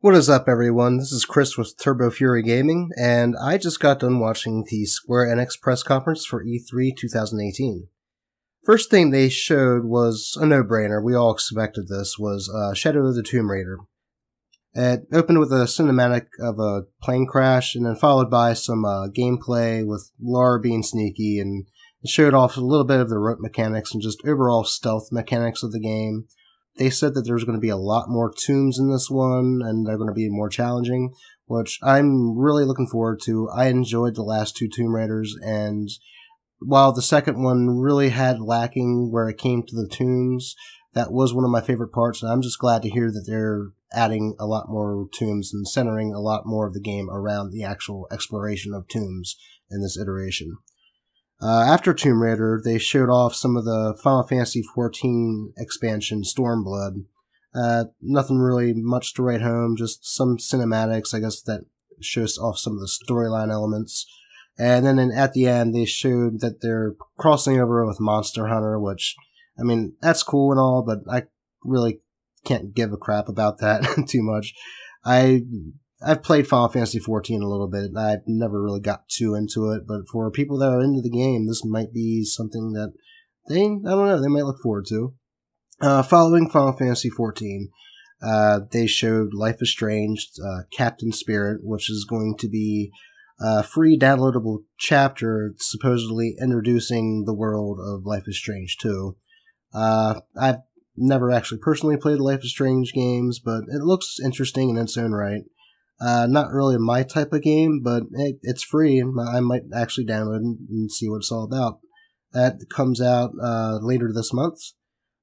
What is up, everyone? This is Chris with Turbo Fury Gaming, and I just got done watching the Square-Enix press conference for E3 2018. First thing they showed was a no-brainer. We all expected this, was Shadow of the Tomb Raider. It opened with a cinematic of a plane crash, and then followed by some gameplay with Lara being sneaky, and it showed off a little bit of the rope mechanics and just overall stealth mechanics of the game. They said that there's going to be a lot more tombs in this one, and they're going to be more challenging, which I'm really looking forward to. I enjoyed the last two Tomb Raiders, and while the second one really had lacking where it came to the tombs, that was one of my favorite parts, and I'm just glad to hear that they're adding a lot more tombs and centering a lot more of the game around the actual exploration of tombs in this iteration. After Tomb Raider, they showed off some of the Final Fantasy XIV expansion, Stormblood. Nothing really much to write home, just some cinematics, I guess, that shows off some of the storyline elements. And then at the end, they showed that they're crossing over with Monster Hunter, which, I mean, that's cool and all, but I really can't give a crap about that too much. I've played Final Fantasy XIV a little bit. I've never really got too into it, but for people that are into the game, this might be something that I don't know, they might look forward to. Following Final Fantasy XIV, they showed Life is Strange, Captain Spirit, which is going to be a free downloadable chapter supposedly introducing the world of Life is Strange 2. I've never actually personally played Life is Strange games, but it looks interesting in its own right. Not really my type of game, but it's free. I might actually download it and see what it's all about. That comes out later this month.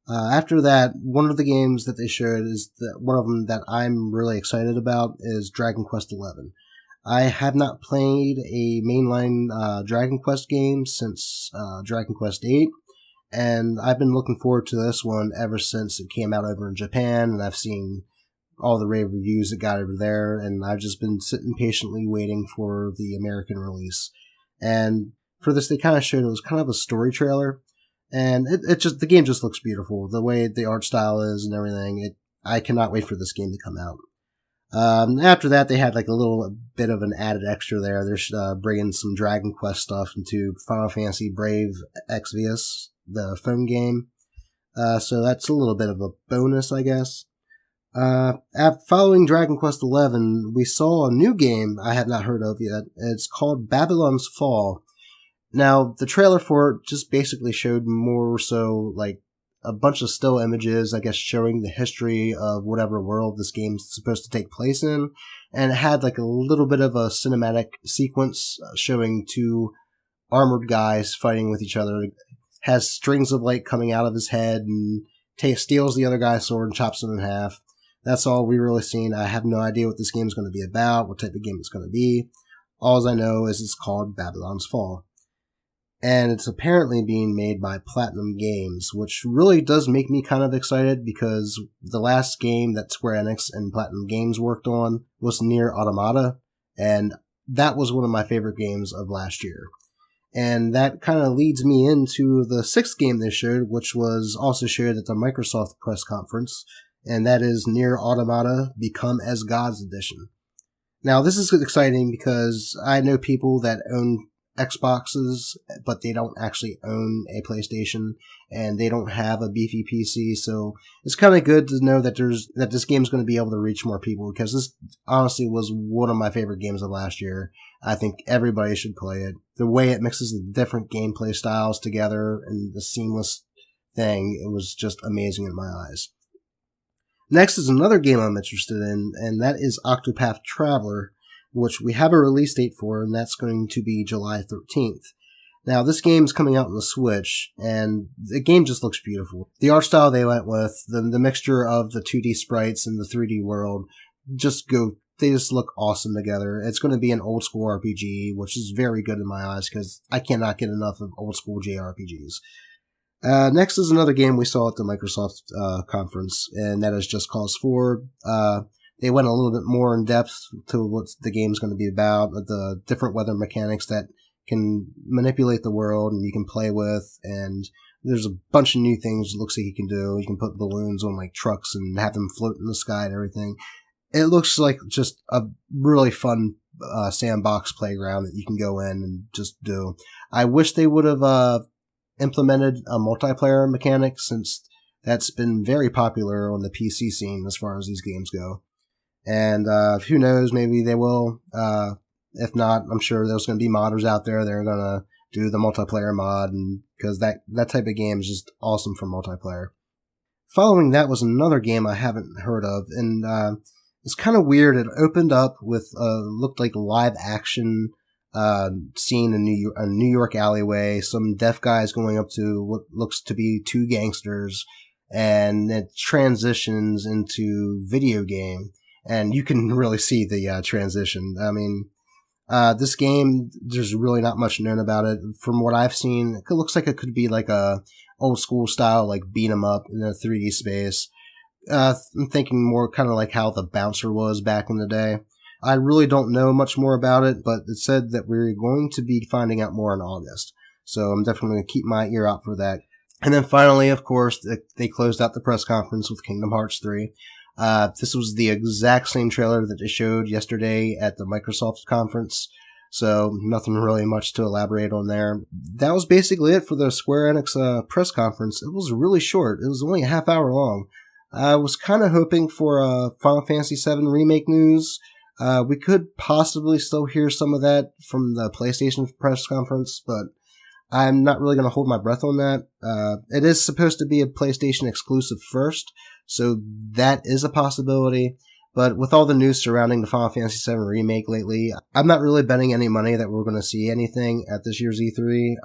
After that, one of the games that they showed is one of them that I'm really excited about is Dragon Quest XI. I have not played a mainline Dragon Quest game since Dragon Quest VIII, and I've been looking forward to this one ever since it came out over in Japan, and I've seen all the rave reviews it got over there, and I've just been sitting patiently waiting for the American release. And for this, they kind of showed it was kind of a story trailer, and the game just looks beautiful. The way the art style is and everything, I cannot wait for this game to come out. After that, they had like a little bit of an added extra there. They're bringing some Dragon Quest stuff into Final Fantasy Brave Exvius, the phone game. So that's a little bit of a bonus, I guess. Following Dragon Quest XI, we saw a new game I have not heard of yet. It's called Babylon's Fall. Now, the trailer for it just basically showed more so like a bunch of still images, I guess, showing the history of whatever world this game's supposed to take place in. And it had like a little bit of a cinematic sequence showing two armored guys fighting with each other. It has strings of light coming out of his head and steals the other guy's sword and chops him in half. That's all we've really seen. I have no idea what this game is going to be about, what type of game it's going to be. All I know is it's called Babylon's Fall. And it's apparently being made by Platinum Games, which really does make me kind of excited because the last game that Square Enix and Platinum Games worked on was Nier Automata, and that was one of my favorite games of last year. And that kind of leads me into the sixth game they showed, which was also showed at the Microsoft press conference, and that is Nier Automata Become as Gods Edition. Now, this is exciting because I know people that own Xboxes, but they don't actually own a PlayStation, and they don't have a beefy PC, so it's kind of good to know that this game's going to be able to reach more people, because this honestly was one of my favorite games of last year. I think everybody should play it. The way it mixes the different gameplay styles together and the seamless thing, it was just amazing in my eyes. Next is another game I'm interested in, and that is Octopath Traveler, which we have a release date for, and that's going to be July 13th. Now, this game is coming out on the Switch, and the game just looks beautiful. The art style they went with, the mixture of the 2D sprites and the 3D world, they just look awesome together. It's going to be an old school RPG, which is very good in my eyes, because I cannot get enough of old school JRPGs. Next is another game we saw at the Microsoft conference, and that is Just Cause 4. They went a little bit more in depth to what the game's going to be about, the different weather mechanics that can manipulate the world and you can play with, and there's a bunch of new things it looks like you can do. You can put balloons on like trucks and have them float in the sky and everything. it looks like just a really fun sandbox playground that you can go in and just do. I wish they would have implemented a multiplayer mechanic, since that's been very popular on the PC scene as far as these games go. And who knows, maybe they will. If not, I'm sure there's going to be modders out there that are going to do the multiplayer mod, and because that type of game is just awesome for multiplayer. Following that was another game I haven't heard of, and it's kind of weird. It opened up with looked like live action scene in a New York alleyway. Some deaf guys going up to what looks to be two gangsters, and it transitions into video game. And you can really see the transition. I mean, this game, there's really not much known about it. From what I've seen, it looks like it could be like a old school style, like beat 'em up in a 3D space. I'm thinking more kind of like how the Bouncer was back in the day. I really don't know much more about it, but it said that we're going to be finding out more in August. So I'm definitely going to keep my ear out for that. And then finally, of course, they closed out the press conference with Kingdom Hearts 3. This was the exact same trailer that they showed yesterday at the Microsoft conference, so nothing really much to elaborate on there. That was basically it for the Square Enix press conference. It was really short. It was only a half hour long. I was kind of hoping for Final Fantasy VII Remake news. We could possibly still hear some of that from the PlayStation press conference, but I'm not really going to hold my breath on that. It is supposed to be a PlayStation exclusive first, so that is a possibility. But with all the news surrounding the Final Fantasy VII Remake lately, I'm not really betting any money that we're going to see anything at this year's E3.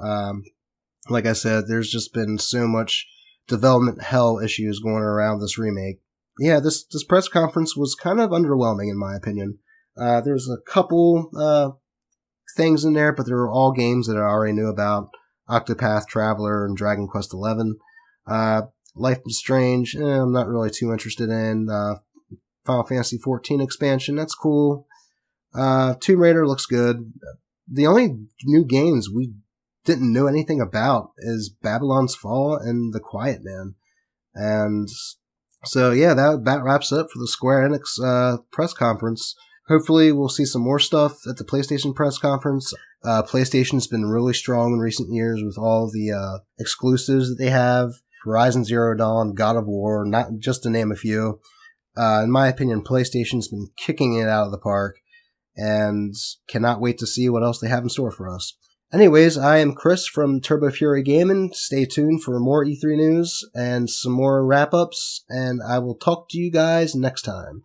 Like I said, there's just been so much development hell issues going around this remake. Yeah, this press conference was kind of underwhelming in my opinion. There's a couple things in there, but they were all games that I already knew about. Octopath Traveler and Dragon Quest XI. Life is Strange, I'm not really too interested in. Final Fantasy XIV expansion, that's cool. Tomb Raider looks good. The only new games we didn't know anything about is Babylon's Fall and The Quiet Man. And so, yeah, that wraps up for the Square Enix press conference. Hopefully we'll see some more stuff at the PlayStation press conference. PlayStation's been really strong in recent years with all the exclusives that they have. Horizon Zero Dawn, God of War, not just to name a few. In my opinion, PlayStation's been kicking it out of the park, and cannot wait to see what else they have in store for us. Anyways, I am Chris from Turbo Fury Gaming. Stay tuned for more E3 news and some more wrap-ups, and I will talk to you guys next time.